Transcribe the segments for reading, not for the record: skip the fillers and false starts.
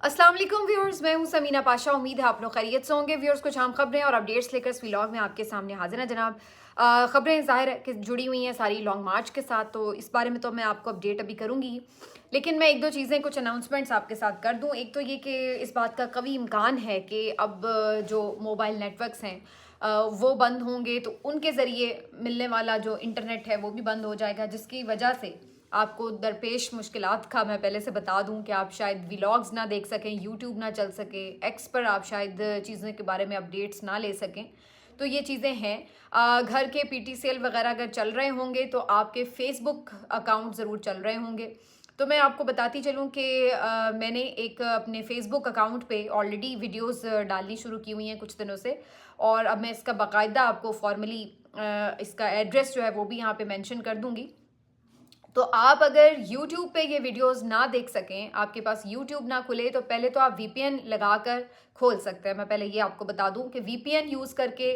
अस्सलाम वालेकुम व्यूअर्स, मैं हूं समीना पाशा। उम्मीद है आप लोग खैरियत से होंगे। व्यूअर्स, कुछ अहम खबरें और अपडेट्स लेकर इस व्लॉग में आपके सामने हाजिर हैं जनाब। खबरें ज़ाहिर है कि जुड़ी हुई हैं सारी लॉन्ग मार्च के साथ, तो इस बारे में तो मैं आपको अपडेट अभी करूंगी, लेकिन मैं एक दो चीज़ें, कुछ अनाउंसमेंट्स आपके साथ कर दूं। एक तो ये कि इस बात का कवी इम्कान है कि अब जो मोबाइल नेटवर्क्स हैं वो बंद होंगे, तो उनके ज़रिए मिलने वाला जो इंटरनेट है वो भी बंद हो जाएगा, जिसकी वजह से आपको दरपेश मुश्किलात का मैं पहले से बता दूं कि आप शायद व्लॉग्स ना देख सकें, यूट्यूब ना चल सके, एक्स पर आप शायद चीज़ों के बारे में अपडेट्स ना ले सकें। तो ये चीज़ें हैं। घर के पीटीसीएल वगैरह अगर चल रहे होंगे तो आपके फेसबुक अकाउंट ज़रूर चल रहे होंगे। तो मैं आपको बताती चलूं कि मैंने एक अपने फेसबुक अकाउंट पे ऑलरेडी वीडियोस डालनी शुरू की हुई हैं कुछ दिनों से, और अब मैं इसका बाकायदा आपको फॉर्मली इसका एड्रेस जो है वो भी यहाँ पे मेंशन कर दूंगी। तो आप अगर YouTube पे ये वीडियोस ना देख सकें, आपके पास YouTube ना खुले, तो पहले तो आप VPN लगाकर खोल सकते हैं। मैं पहले ये आपको बता दूं कि VPN यूज़ करके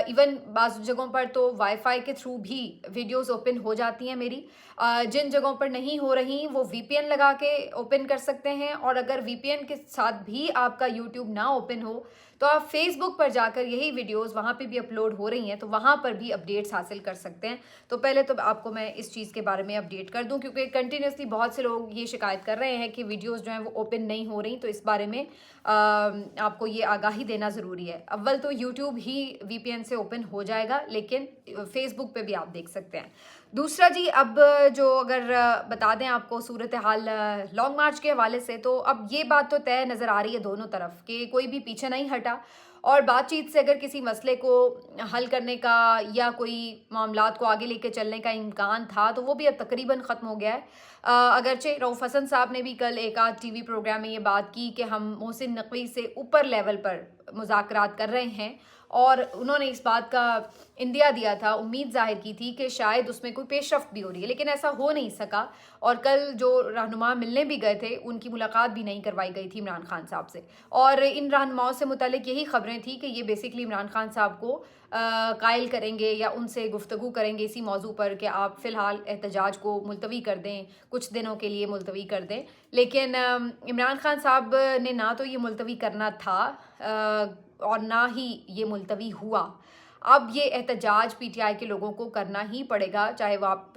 इवन बाज़ जगहों पर तो वाईफाई के थ्रू भी वीडियोस ओपन हो जाती हैं मेरी। जिन जगहों पर नहीं हो रही वो VPN लगा के ओपन कर सकते हैं, और अगर VPN के साथ भी आपका YouTube ना ओपन हो तो आप फेसबुक पर जाकर यही वीडियोस वहाँ पे भी अपलोड हो रही हैं, तो वहाँ पर भी अपडेट्स हासिल कर सकते हैं। तो पहले तो आपको मैं इस चीज़ के बारे में अपडेट कर दूं, क्योंकि कंटिन्यूसली बहुत से लोग ये शिकायत कर रहे हैं कि वीडियोस जो हैं वो ओपन नहीं हो रही, तो इस बारे में आपको ये आगाही देना ज़रूरी है। अव्वल तो यूट्यूब ही VPN से ओपन हो जाएगा, लेकिन फेसबुक पे भी आप देख सकते हैं। दूसरा जी, अब जो अगर बता दें आपको सूरत हाल लॉन्ग मार्च के हवाले से, तो अब ये बात तो तय नज़र आ रही है दोनों तरफ कि कोई भी पीछे नहीं हटा, और बातचीत से अगर किसी मसले को हल करने का या कोई मामलात को आगे लेके चलने का इम्कान था तो वो भी अब तकरीबन ख़त्म हो गया है। अगरचे रऊफ़ हसन साहब ने भी कल एक आध TV प्रोग्राम में ये बात की कि हम मोहसिन नकवी से ऊपर लेवल पर मुज़ाकरात कर रहे हैं, और उन्होंने इस बात का इंदिया दिया था, उम्मीद ज़ाहिर की थी कि शायद उसमें कोई पेशरफ्त भी हो रही है, लेकिन ऐसा हो नहीं सका। और कल जो रहनुमा मिलने भी गए थे उनकी मुलाकात भी नहीं करवाई गई थी इमरान खान साहब से, और इन रहनुमाओं से मुतालिक यही खबरें थी कि ये बेसिकली इमरान खान साहब को कायल करेंगे या उनसे गुफ्तगू करेंगे इसी मौजू पर कि आप फ़िलहाल एहतजाज को मुलतवी कर दें, कुछ दिनों के लिए मुलतवी कर दें। लेकिन इमरान खान साहब ने ना तो ये मुलतवी करना था और ना ही ये मुलतवी हुआ। अब ये एहतजाज PTI के लोगों को करना ही पड़ेगा, चाहे वो आप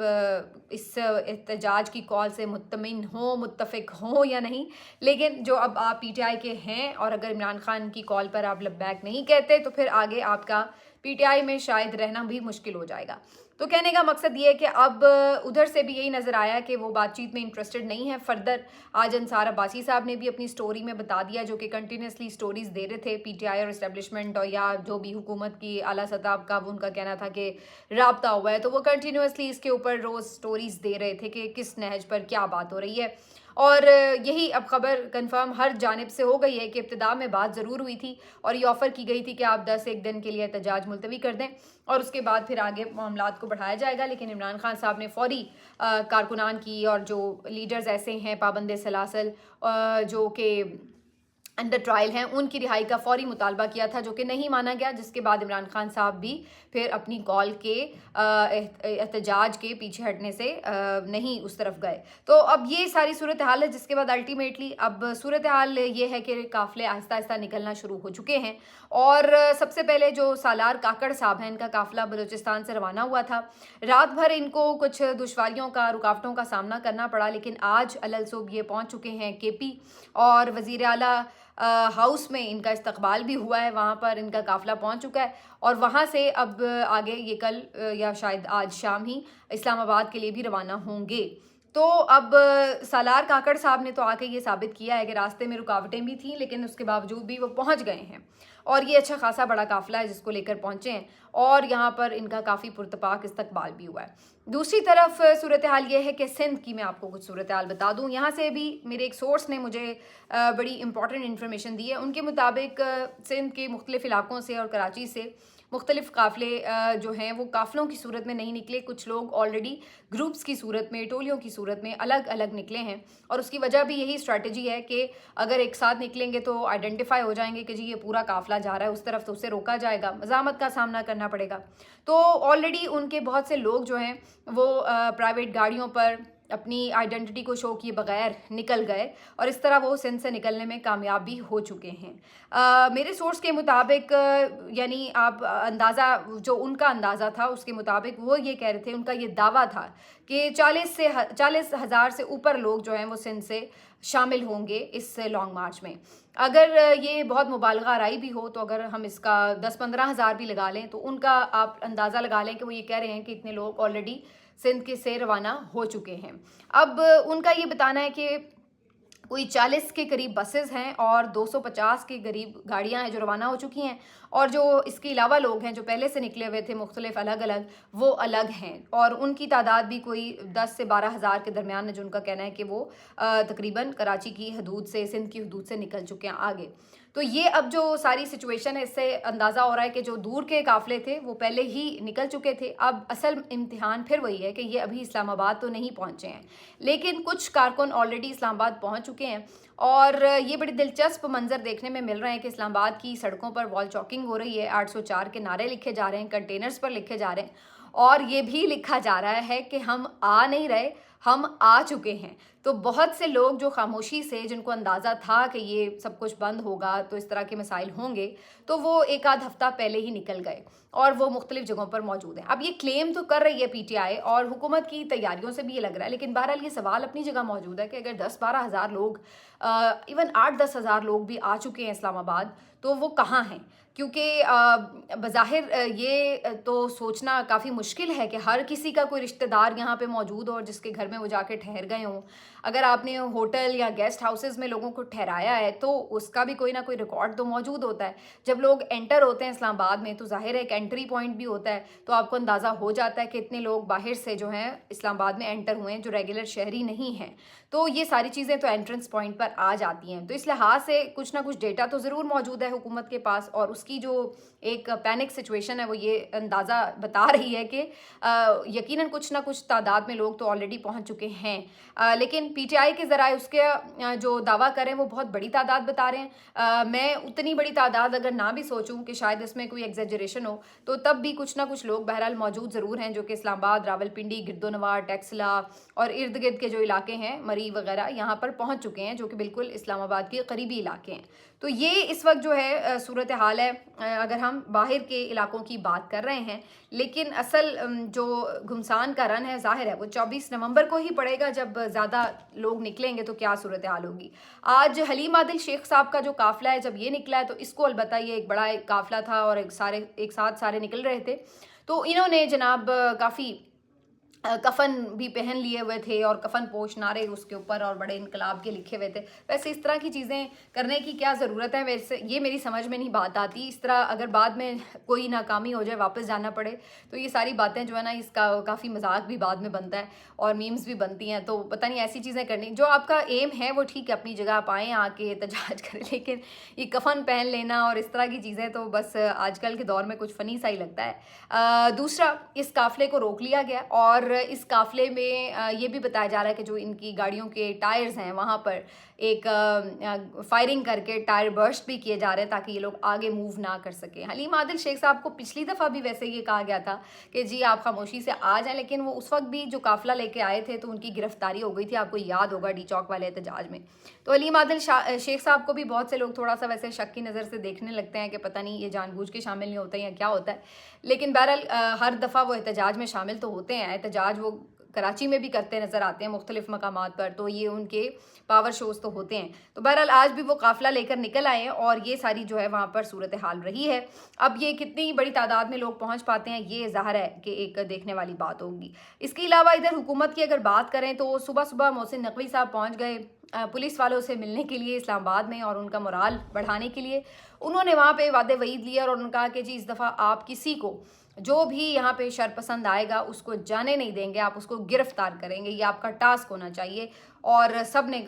इस एहतजाज की कॉल से मुत्तमिन हो, मुत्तफ़िक हो या नहीं। लेकिन जो अब आप PTI के हैं और अगर इमरान खान की कॉल पर आप लब्बैक नहीं कहते, तो फिर आगे आपका PTI में शायद रहना भी मुश्किल हो जाएगा। तो कहने का मकसद ये है कि अब उधर से भी यही नज़र आया कि वो बातचीत में इंटरेस्टेड नहीं है फर्दर। आज अंसार अब्बासी साहब ने भी अपनी स्टोरी में बता दिया, जो कि कंटिन्यूसली स्टोरीज़ दे रहे थे PTI और इस्टेब्लिशमेंट और या जो भी हुकूमत की आला सतह का, वो उनका कहना था कि राब्ता हुआ है, तो वो कंटिन्यूसली इसके ऊपर रोज़ स्टोरीज़ दे रहे थे कि किस नहज पर क्या बात हो रही है। और यही अब खबर कंफर्म हर जानिब से हो गई है कि इब्तिदा में बात ज़रूर हुई थी और ये ऑफ़र की गई थी कि आप 10 दिन के लिए एहतजाज मुलतवी कर दें और उसके बाद फिर आगे मामलात को बढ़ाया जाएगा। लेकिन इमरान खान साहब ने फ़ौरी कारकुनान की और जो लीडर्स ऐसे हैं पाबंद सलासल जो कि अंडर ट्रायल हैं, उनकी रिहाई का फौरी मुतालबा किया था, जो कि नहीं माना गया, जिसके बाद इमरान खान साहब भी फिर अपनी कॉल के एहतजाज के पीछे हटने से नहीं उस तरफ गए। तो अब ये सारी सूरत हाल है, जिसके बाद अल्टीमेटली अब सूरत हाल ये है कि काफ़िले आहिस्ता आहिस्ता निकलना शुरू हो चुके हैं। और सबसे पहले जो सालार काकड़ साहब हैं, इनका काफ़िला बलूचिस्तान से रवाना हुआ था। रात भर इनको कुछ दुश्वारियों का, रुकावटों का सामना करना पड़ा, लेकिन आज अलल सुबह ये पहुँच चुके हैं KP, और वज़ीर आला हाउस में इनका इस्तकबाल भी हुआ है, वहाँ पर इनका काफ़िला पहुँच चुका है, और वहाँ से अब आगे ये कल या शायद आज शाम ही इस्लामाबाद के लिए भी रवाना होंगे। तो अब सालार काकड़ साहब ने तो आके ये साबित किया है कि रास्ते में रुकावटें भी थीं, लेकिन उसके बावजूद भी वो पहुँच गए हैं, और ये अच्छा खासा बड़ा काफ़िला है जिसको लेकर पहुँचे हैं, और यहाँ पर इनका काफ़ी पुरतपाक इस्तकबाल भी हुआ है। दूसरी तरफ सूरत हाल ये है कि सिंध की मैं आपको कुछ सूरत हाल बता दूँ। यहाँ से भी मेरे एक सोर्स ने मुझे बड़ी इंपॉर्टेंट इन्फॉर्मेशन दी है। उनके मुताबिक सिंध के मुख्तलिफ इलाकों से और कराची से मुख्तलिफ काफ़िले जो हैं वो काफ़िलों की सूरत में नहीं निकले। कुछ लोग ऑलरेडी ग्रुप्स की सूरत में, टोलियों की सूरत में अलग अलग निकले हैं, और उसकी वजह भी यही स्ट्रैटेजी है कि अगर एक साथ निकलेंगे तो आइडेंटिफाई हो जाएंगे कि जी ये पूरा काफ़िला जा रहा है उस तरफ, तो उसे रोका जाएगा, मज़ामत का सामना करना पड़ेगा। तो ऑलरेडी उनके बहुत से लोग जो हैं वो प्राइवेट गाड़ियों पर اپنی آئیڈینٹی کو شو کیے بغیر نکل گئے اور اس طرح وہ سندھ سے نکلنے میں کامیاب بھی ہو چکے ہیں. میرے سورس کے مطابق یعنی آپ اندازہ جو ان کا اندازہ تھا اس کے مطابق وہ یہ کہہ رہے تھے, ان کا یہ دعویٰ تھا کہ 40,000 سے اوپر لوگ جو ہیں وہ سندھ سے شامل ہوں گے اس لانگ مارچ میں. اگر یہ بہت مبالغہ آرائی بھی ہو تو اگر ہم اس کا 10-15 ہزار بھی لگا لیں تو ان کا آپ اندازہ لگا لیں کہ وہ یہ کہہ رہے ہیں کہ اتنے لوگ آلریڈی سندھ کے سے روانہ ہو چکے ہیں. اب ان کا یہ بتانا ہے کہ کوئی 40 کے قریب بسز ہیں اور 250 کے قریب گاڑیاں ہیں جو روانہ ہو چکی ہیں, اور جو اس کے علاوہ لوگ ہیں جو پہلے سے نکلے ہوئے تھے مختلف الگ الگ وہ الگ ہیں, اور ان کی تعداد بھی کوئی 10 سے 12 ہزار کے درمیان ہے جو ان کا کہنا ہے کہ وہ تقریباً کراچی کی حدود سے, سندھ کی حدود سے نکل چکے ہیں آگے. تو یہ اب جو ساری سچویشن ہے اس سے اندازہ ہو رہا ہے کہ جو دور کے قافلے تھے وہ پہلے ہی نکل چکے تھے. اب اصل امتحان پھر وہی ہے کہ یہ ابھی اسلام آباد تو نہیں پہنچے ہیں, لیکن کچھ کارکن آلریڈی اسلام آباد پہنچ چکے ہیں, اور یہ بڑی دلچسپ منظر دیکھنے میں مل رہے ہیں کہ اسلام آباد کی سڑکوں پر وال چاکنگ ہو رہی ہے, 804 کے نعرے لکھے جا رہے ہیں, کنٹینرز پر لکھے جا رہے ہیں, اور یہ بھی لکھا جا رہا ہے کہ ہم آ نہیں رہے, ہم آ چکے ہیں. تو بہت سے لوگ جو خاموشی سے, جن کو اندازہ تھا کہ یہ سب کچھ بند ہوگا تو اس طرح کے مسائل ہوں گے, تو وہ ایک آدھ ہفتہ پہلے ہی نکل گئے اور وہ مختلف جگہوں پر موجود ہیں. اب یہ کلیم تو کر رہی ہے پی ٹی آئی اور حکومت کی تیاریوں سے بھی یہ لگ رہا ہے, لیکن بہرحال یہ سوال اپنی جگہ موجود ہے کہ اگر 10-12 ہزار لوگ ایون 8-10 ہزار لوگ بھی آ چکے ہیں اسلام آباد تو وہ کہاں ہیں؟ کیونکہ بظاہر یہ تو سوچنا کافی مشکل ہے کہ ہر کسی کا کوئی رشتہ دار یہاں پہ موجود ہو اور جس کے گھر میں وہ جا کے ٹھہر گئے ہوں. اگر آپ نے ہوٹل یا گیسٹ ہاؤسز میں لوگوں کو ٹھہرایا ہے تو اس کا بھی کوئی نہ کوئی ریکارڈ تو موجود ہوتا ہے. جب لوگ انٹر ہوتے ہیں اسلام آباد میں تو ظاہر ہے ایک انٹری پوائنٹ بھی ہوتا ہے, تو آپ کو اندازہ ہو جاتا ہے کہ اتنے لوگ باہر سے جو ہیں اسلام آباد میں انٹر ہوئے ہیں جو ریگولر شہری نہیں ہیں. تو یہ ساری چیزیں تو انٹرنس پوائنٹ پر آ جاتی ہیں. تو اس لحاظ سے کچھ نہ کچھ ڈیٹا تو ضرور موجود ہے حکومت کے پاس, اور اس کی جو ایک پینک سچویشن ہے وہ یہ اندازہ بتا رہی ہے کہ یقیناً کچھ نہ کچھ تعداد میں لوگ تو آلریڈی پہنچ چکے ہیں. لیکن پی ٹی آئی کے ذرائع اس کے جو دعویٰ کریں وہ بہت بڑی تعداد بتا رہے ہیں. میں اتنی بڑی تعداد اگر نہ بھی سوچوں کہ شاید اس میں کوئی ایگزیجریشن ہو, تو تب بھی کچھ نہ کچھ لوگ بہرحال موجود ضرور ہیں جو کہ اسلام آباد, راولپنڈی, گردونواں, ٹیکسلا اور ارد گرد کے جو علاقے ہیں مری وغیرہ یہاں پر پہنچ چکے ہیں, جو کہ بالکل اسلام آباد کے قریبی علاقے ہیں. تو یہ اس وقت جو ہے صورتحال ہے اگر ہم باہر کے علاقوں کی بات کر رہے ہیں. لیکن اصل جو گھمسان کا رن ہے ظاہر ہے وہ 24 نومبر کو ہی پڑے گا, جب زیادہ لوگ نکلیں گے تو کیا صورتحال ہوگی. آج حلیم عادل شیخ صاحب کا جو قافلہ ہے جب یہ نکلا ہے تو اس کو البتہ یہ ایک بڑا ایک قافلہ تھا اور ایک ساتھ سارے نکل رہے تھے, تو انہوں نے جناب کافی کفن بھی پہن لیے ہوئے تھے اور کفن پوش نعرے اس کے اوپر اور بڑے انقلاب کے لکھے ہوئے تھے. ویسے اس طرح کی چیزیں کرنے کی کیا ضرورت ہے, ویسے یہ میری سمجھ میں نہیں بات آتی. اس طرح اگر بعد میں کوئی ناکامی ہو جائے, واپس جانا پڑے, تو یہ ساری باتیں جو ہے نا اس کا کافی مذاق بھی بعد میں بنتا ہے اور میمز بھی بنتی ہیں. تو پتہ نہیں ایسی چیزیں کرنی, جو آپ کا ایم ہے وہ ٹھیک ہے, اپنی جگہ آپ آئیں آ کے احتجاج کریں, لیکن یہ کفن پہن لینا اور اس طرح کی چیزیں تو بس آج کل کے دور میں کچھ فنی سا ہی لگتا ہے. دوسرا, اس قافلے کو روک لیا گیا اور اس قافلے میں یہ بھی بتایا جا رہا ہے کہ جو ان کی گاڑیوں کے ٹائرز ہیں وہاں پر ایک فائرنگ کر کے ٹائر برسٹ بھی کیے جا رہے ہیں تاکہ یہ لوگ آگے موو نہ کر سکیں. حلیم عادل شیخ صاحب کو پچھلی دفعہ بھی ویسے یہ کہا گیا تھا کہ جی آپ خاموشی سے آ جائیں, لیکن وہ اس وقت بھی جو قافلہ لے کے آئے تھے تو ان کی گرفتاری ہو گئی تھی, آپ کو یاد ہوگا ڈی چوک والے احتجاج میں. تو حلیم عادل شیخ صاحب کو بھی بہت سے لوگ تھوڑا سا ویسے شک کی نظر سے دیکھنے لگتے ہیں کہ پتہ نہیں یہ جان بوجھ کے شامل نہیں ہوتے ہیں یا کیا ہوتا ہے. لیکن بہرحال ہر دفعہ وہ احتجاج میں شامل تو ہوتے ہیں, احتجاج وہ کراچی میں بھی کرتے نظر آتے ہیں مختلف مقامات پر, تو یہ ان کے پاور شوز تو ہوتے ہیں. تو بہرحال آج بھی وہ قافلہ لے کر نکل آئے ہیں اور یہ ساری جو ہے وہاں پر صورتحال رہی ہے. اب یہ کتنی بڑی تعداد میں لوگ پہنچ پاتے ہیں یہ ظاہر ہے کہ ایک دیکھنے والی بات ہوگی. اس کے علاوہ ادھر حکومت کی اگر بات کریں تو صبح صبح محسن نقوی صاحب پہنچ گئے پولیس والوں سے ملنے کے لیے اسلام آباد میں اور ان کا مورال بڑھانے کے لیے. انہوں نے وہاں پہ وعدے وعید لیے اور انہوں نے کہا کہ جی اس دفعہ آپ کسی کو جو بھی یہاں پہ شر پسند آئے گا اس کو جانے نہیں دیں گے, آپ اس کو گرفتار کریں گے, یہ آپ کا ٹاسک ہونا چاہیے. اور سب نے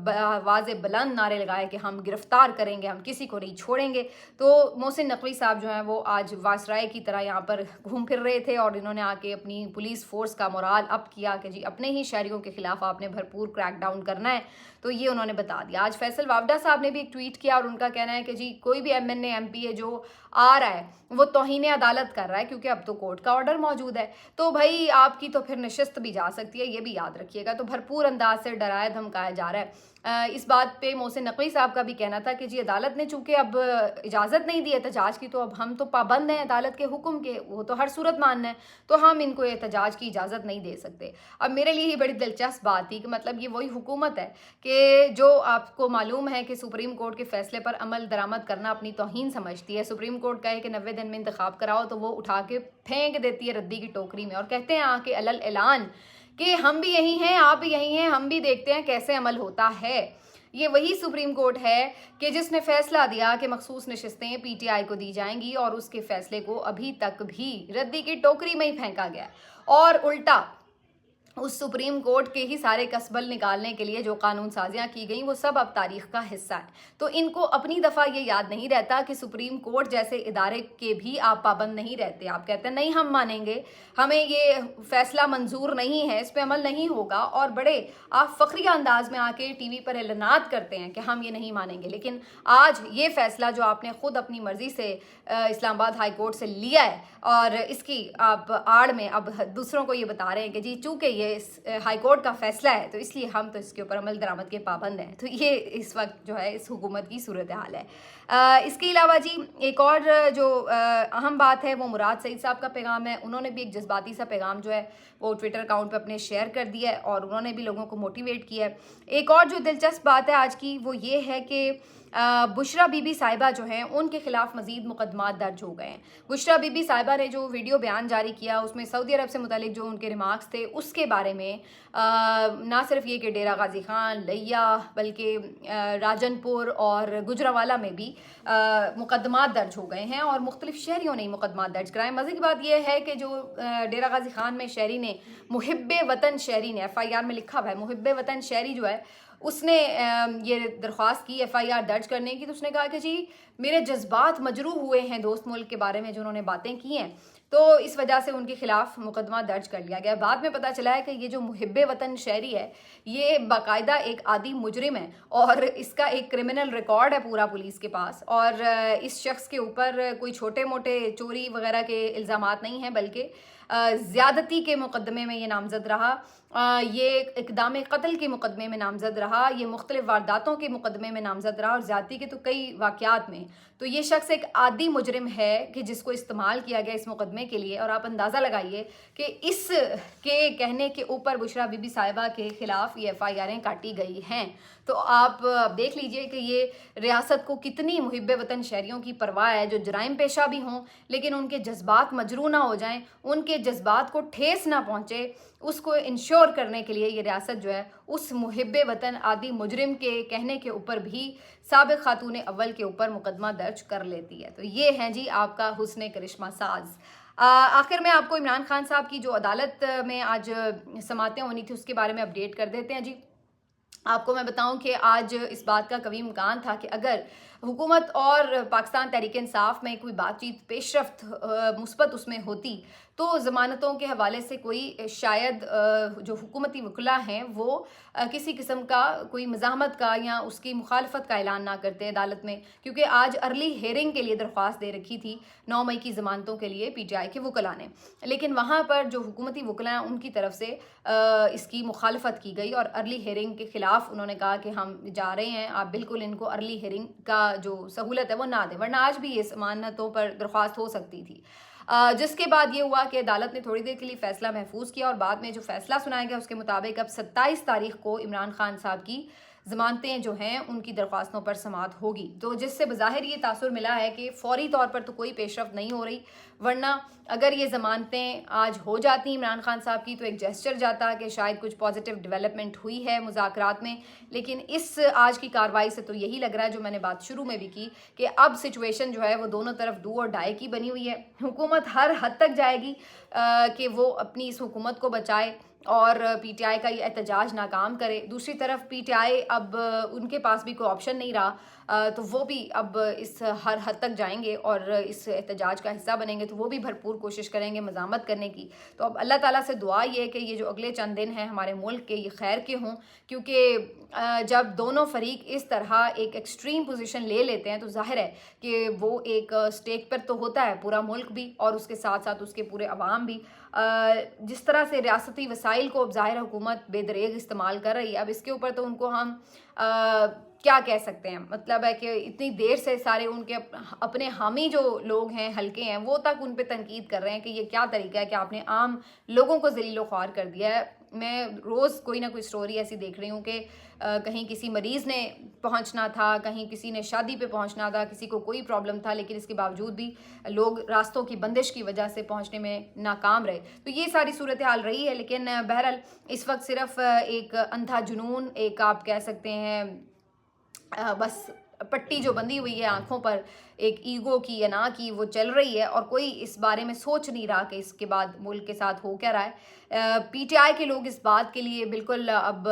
واضح بلند نعرے لگائے کہ ہم گرفتار کریں گے, ہم کسی کو نہیں چھوڑیں گے. تو محسن نقوی صاحب جو ہیں وہ آج وائسرائے کی طرح یہاں پر گھوم پھر رہے تھے اور انہوں نے آ کے اپنی پولیس فورس کا مورال اپ کیا کہ جی اپنے ہی شہریوں کے خلاف آپ نے بھرپور کریک ڈاؤن کرنا ہے. تو یہ انہوں نے بتا دیا. آج فیصل وافدہ صاحب نے بھی ایک ٹویٹ کیا اور ان کا کہنا ہے کہ جی کوئی بھی M N A M P ہے جو आ रहा है वो तौहीन अदालत कर रहा है, क्योंकि अब तो कोर्ट का ऑर्डर मौजूद है, तो भाई आपकी तो फिर नशिस्त भी जा सकती है, ये भी याद रखिएगा। तो भरपूर अंदाज से डराया धमकाया जा रहा है। इस बात पे मोहसिन नकवी साहब का भी कहना था कि जी अदालत ने चूंकि अब इजाज़त नहीं दी एहतजाज की, तो अब हम तो पाबंद हैं अदालत के हुक्म के, वो तो हर सूरत मानना है, तो हम इनको एहतजाज की इजाज़त नहीं दे सकते। अब मेरे लिए ये बड़ी दिलचस्प बात थी कि मतलब ये वही हुकूमत है कि जो आपको मालूम है कि सुप्रीम कोर्ट के फैसले पर अमल दरामद करना अपनी तौहीन समझती है। सुप्रीम कोर्ट कहे कि 90 दिन में इंतखाब कराओ तो वो उठा के फेंक देती है रद्दी की टोकरी में और कहते हैं आके अलल ऐलान कि हम भी यही हैं, आप भी यही हैं, हम भी देखते हैं कैसे अमल होता है। ये वही सुप्रीम कोर्ट है कि जिसने फैसला दिया कि मखसूस नशिस्तें पीटीआई को दी जाएंगी और उसके फैसले को अभी तक भी रद्दी की टोकरी में ही फेंका गया, और उल्टा उस सुप्रीम कोर्ट के ही सारे कसबल निकालने के लिए जो कानून साजियाँ की गई वो सब अब तारीख का हिस्सा है। तो इनको अपनी दफ़ा ये याद नहीं रहता कि सुप्रीम कोर्ट जैसे इदारे के भी आप पाबंद नहीं रहते। आप कहते हैं नहीं हम मानेंगे, हमें ये फैसला मंजूर नहीं है, इस पर अमल नहीं होगा, और बड़े आप फ़ख्रिया अंदाज में आके टीवी पर एलानात करते हैं कि हम ये नहीं मानेंगे। लेकिन आज ये फ़ैसला जो आपने ख़ुद अपनी मर्ज़ी से इस्लामाबाद हाई कोर्ट से लिया है और इसकी आप आड़ में अब दूसरों को ये बता रहे हैं कि जी चूँकि ये इस हाई कोर्ट का फैसला है तो इसलिए हम तो इसके ऊपर अमल दरामद के पाबंद हैं। तो ये इस वक्त जो है इस हुकूमत की सूरत हाल है। इसके अलावा जी एक और जो अहम बात है वो मुराद सईद साहब का पैगाम है। उन्होंने भी एक जज्बाती सा पैगाम जो है वो ट्विटर अकाउंट पे अपने शेयर कर दिया है और उन्होंने भी लोगों को मोटिवेट किया है। एक और जो दिलचस्प बात है आज की वो ये है कि बुशरा बीबी साहिबा जो हैं उनके खिलाफ मजीद मुकदमात दर्ज हो गए हैं। बुशरा बीबी साहिबा ने जो वीडियो बयान जारी किया उसमें सऊदी अरब से मुतालिक जो उनके रिमार्क्स थे उसके बारे में ना सिर्फ ये कि डेरा गाजी खान, लिया, बल्कि राजनपुर और गुजरावाला में भी मुकदमात दर्ज हो गए हैं और मुख्तलिफ शहरियों ने मुकदमात दर्ज कराए। मज़े की बात यह है कि जो डेरा गाजी खान में शहरी ने मुहिब्बे वतन शहरी ने FIR में लिखा हुआ है, मुहिब्बे वतन शहरी जो है उसने ये दरख्वास्त की FIR दर्ज करने की। तो उसने कहा कि जी मेरे जज्बात मजरूह हुए हैं दोस्त मुल्क के बारे में जो उन्होंने बातें की हैं, तो इस वजह से उनके खिलाफ मुकदमा दर्ज कर लिया गया। बाद में पता चला है कि ये जो मुहिब्बे वतन शहरी है ये बाकायदा एक आदी मुजरिम है और इसका एक क्रिमिनल रिकॉर्ड है पूरा पुलिस के पास, और इस शख्स के ऊपर कोई छोटे मोटे चोरी वगैरह के इल्ज़ामात नहीं हैं बल्कि ज़्यादती के मुकदमे में ये नामज़द रहा, ये इक़दाम कत्ल के मुकदमे में नामज़द रहा, ये मुख्तलिफ़ वारदातों के मुकदमे में नामज़द रहा और ज़्यादती के तो कई वाक़यात में। तो ये शख्स एक आदी मुजरिम है कि जिसको इस्तेमाल किया गया इस मुकदमे के लिए, और आप अंदाज़ा लगाइए कि इस के कहने के ऊपर बुशरा बीबी साहिबा के ख़िलाफ़ ये FIRें काटी गई हैं। तो आप देख लीजिए कि ये रियासत को कितनी मुहिब्बे वतन शहरियों की परवाह है जो जराइम पेशा भी हों लेकिन उनके जज्बात मजरू ना हो जाएं, उनके जज्बात को ठेस ना पहुँचे, उसको इंश्योर करने के लिए ये रियासत जो है उस मुहिब्बे वतन आदि मुजरिम के कहने के ऊपर भी साबिक़ खातून अव्वल के ऊपर मुकदमा दर्ज कर लेती है। तो ये हैं जी आपका हुस्न करिश्मा साज। आखिर में आपको इमरान खान साहब की जो अदालत में आज समातें होनी थी उसके बारे में अपडेट कर देते हैं जी। आपको मैं बताऊं कि आज इस बात का कभी इम्कान था कि अगर हुकूमत और पाकिस्तान तहरीक इंसाफ में कोई बातचीत पेशरफ्त मुस्बत उसमें होती तो ज़मानतों के हवाले से कोई शायद जो हुकूमती वकला हैं वो किसी किस्म का कोई मज़ाहमत का या उसकी मुखालफत का ऐलान ना करते अदालत में, क्योंकि आज अर्ली हेयरिंग के लिए दरख्वास्त दे रखी थी 9 मई की ज़मानतों के लिए PTI के वकला ने, लेकिन वहाँ पर जो हुकूमती वकला हैं उनकी तरफ से इसकी मुखालफत की गई और अर्ली हेयरिंग के ख़िलाफ़ उन्होंने कहा कि हम जा रहे हैं, आप बिल्कुल इनको अर्ली हेयरिंग का जो सहूलत है वो ना दें, वरना आज भी ये ज़मानतों पर दरख्वास्त हो सकती थी। जिसके बाद ये हुआ कि अदालत ने थोड़ी देर के लिए फ़ैसला महफूज किया और बाद में जो फ़ैसला सुनाया गया उसके मुताबिक अब 27 तारीख को इमरान खान साहब की ज़मानतें जो हैं उनकी दरख्वास्तों पर समाअत होगी। तो जिससे बज़ाहिर ये तासुर मिला है कि फ़ौरी तौर पर तो कोई पेशरफ्त नहीं हो रही, वरना अगर ये ज़मानतें आज हो जाती इमरान खान साहब की तो एक जेस्चर जाता कि शायद कुछ पॉजिटिव डेवलपमेंट हुई है मुज़ाकरात में। लेकिन इस आज की कार्रवाई से तो यही लग रहा है, जो मैंने बात शुरू में भी की, कि अब सिचुएशन जो है वो दोनों तरफ डू और डाई की बनी हुई है। हुकूमत हर हद तक जाएगी कि वो अपनी इस हुकूमत को बचाए, اور پی ٹی آئی کا یہ احتجاج ناکام کرے. دوسری طرف پی ٹی آئی اب ان کے پاس بھی کوئی آپشن نہیں رہا, تو وہ بھی اب اس ہر حد تک جائیں گے اور اس احتجاج کا حصہ بنیں گے, تو وہ بھی بھرپور کوشش کریں گے مزاحمت کرنے کی. تو اب اللہ تعالیٰ سے دعا یہ ہے کہ یہ جو اگلے چند دن ہیں ہمارے ملک کے یہ خیر کے ہوں, کیونکہ جب دونوں فریق اس طرح ایک ایکسٹریم پوزیشن لے لیتے ہیں تو ظاہر ہے کہ وہ ایک سٹیک پر تو ہوتا ہے پورا ملک بھی, اور اس کے ساتھ ساتھ اس کے پورے عوام بھی. جس طرح سے ریاستی وسائل کو اب ظاہر حکومت بے دریغ استعمال کر رہی ہے, اب اس کے اوپر تو ان کو ہم کیا کہہ سکتے ہیں, مطلب ہے کہ اتنی دیر سے سارے ان کے اپنے حامی جو لوگ ہیں حلقے ہیں وہ تک ان پہ تنقید کر رہے ہیں کہ یہ کیا طریقہ ہے کہ آپ نے عام لوگوں کو ذلیل و خوار کر دیا ہے. میں روز کوئی نہ کوئی سٹوری ایسی دیکھ رہی ہوں کہ کہیں کسی مریض نے پہنچنا تھا, کہیں کسی نے شادی پہ پہنچنا تھا, کسی کو کوئی پرابلم تھا, لیکن اس کے باوجود بھی لوگ راستوں کی بندش کی وجہ سے پہنچنے میں ناکام رہے. تو یہ ساری صورتحال رہی ہے, لیکن بہرحال اس وقت صرف ایک اندھا جنون, ایک آپ کہہ سکتے ہیں بس پٹی جو بندھی ہوئی ہے آنکھوں پر ایک ایگو کی یا نا کی, وہ چل رہی ہے, اور کوئی اس بارے میں سوچ نہیں رہا کہ اس کے بعد ملک کے ساتھ ہو کیا رہا ہے. پی ٹی آئی کے لوگ اس بات کے لیے بالکل اب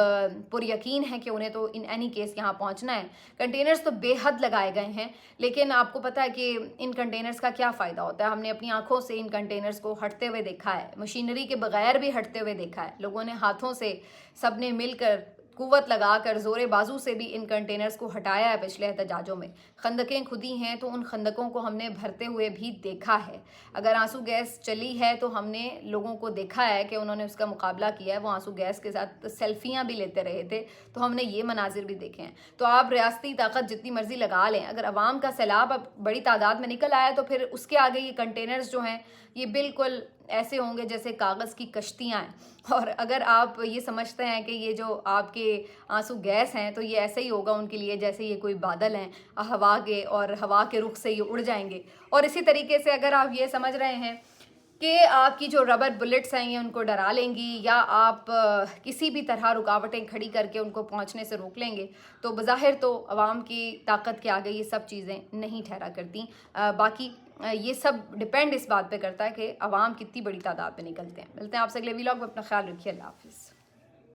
پر یقین ہے کہ انہیں تو ان اینی کیس یہاں پہنچنا ہے. کنٹینرز تو بے حد لگائے گئے ہیں, لیکن آپ کو پتہ ہے کہ ان کنٹینرز کا کیا فائدہ ہوتا ہے. ہم نے اپنی آنکھوں سے ان کنٹینرز کو ہٹتے ہوئے دیکھا ہے, مشینری کے بغیر بھی ہٹتے ہوئے دیکھا ہے. لوگوں نے ہاتھوں سے سب نے مل کر قوت لگا کر زور بازو سے بھی ان کنٹینرز کو ہٹایا ہے پچھلے احتجاجوں میں. خندقیں کھدی ہیں تو ان خندقوں کو ہم نے بھرتے ہوئے بھی دیکھا ہے. اگر آنسو گیس چلی ہے تو ہم نے لوگوں کو دیکھا ہے کہ انہوں نے اس کا مقابلہ کیا ہے, وہ آنسو گیس کے ساتھ سیلفیاں بھی لیتے رہے تھے, تو ہم نے یہ مناظر بھی دیکھے ہیں. تو آپ ریاستی طاقت جتنی مرضی لگا لیں, اگر عوام کا سیلاب اب بڑی تعداد میں نکل آیا تو پھر اس کے آگے یہ کنٹینرز جو ہیں یہ بالکل ایسے ہوں گے جیسے کاغذ کی کشتیاں ہیں. اور اگر آپ یہ سمجھتے ہیں کہ یہ جو آپ کے آنسو گیس ہیں تو یہ ایسے ہی ہوگا ان کے لیے جیسے یہ کوئی بادل ہیں ہوا کے, اور ہوا کے رخ سے یہ اڑ جائیں گے. اور اسی طریقے سے اگر آپ یہ سمجھ رہے ہیں کہ آپ کی جو ربر بلٹس ہیں یہ ان کو ڈرا لیں گی, یا آپ کسی بھی طرح رکاوٹیں کھڑی کر کے ان کو پہنچنے سے روک لیں گے, تو بظاہر تو عوام کی طاقت کے آگے یہ سب چیزیں نہیں ٹھہرا کرتی. باقی یہ سب ڈپینڈ اس بات پہ کرتا ہے کہ عوام کتنی بڑی تعداد میں نکلتے ہیں. ملتے ہیں آپ سے اگلے ویلاگ میں, اپنا خیال رکھیے, اللہ حافظ.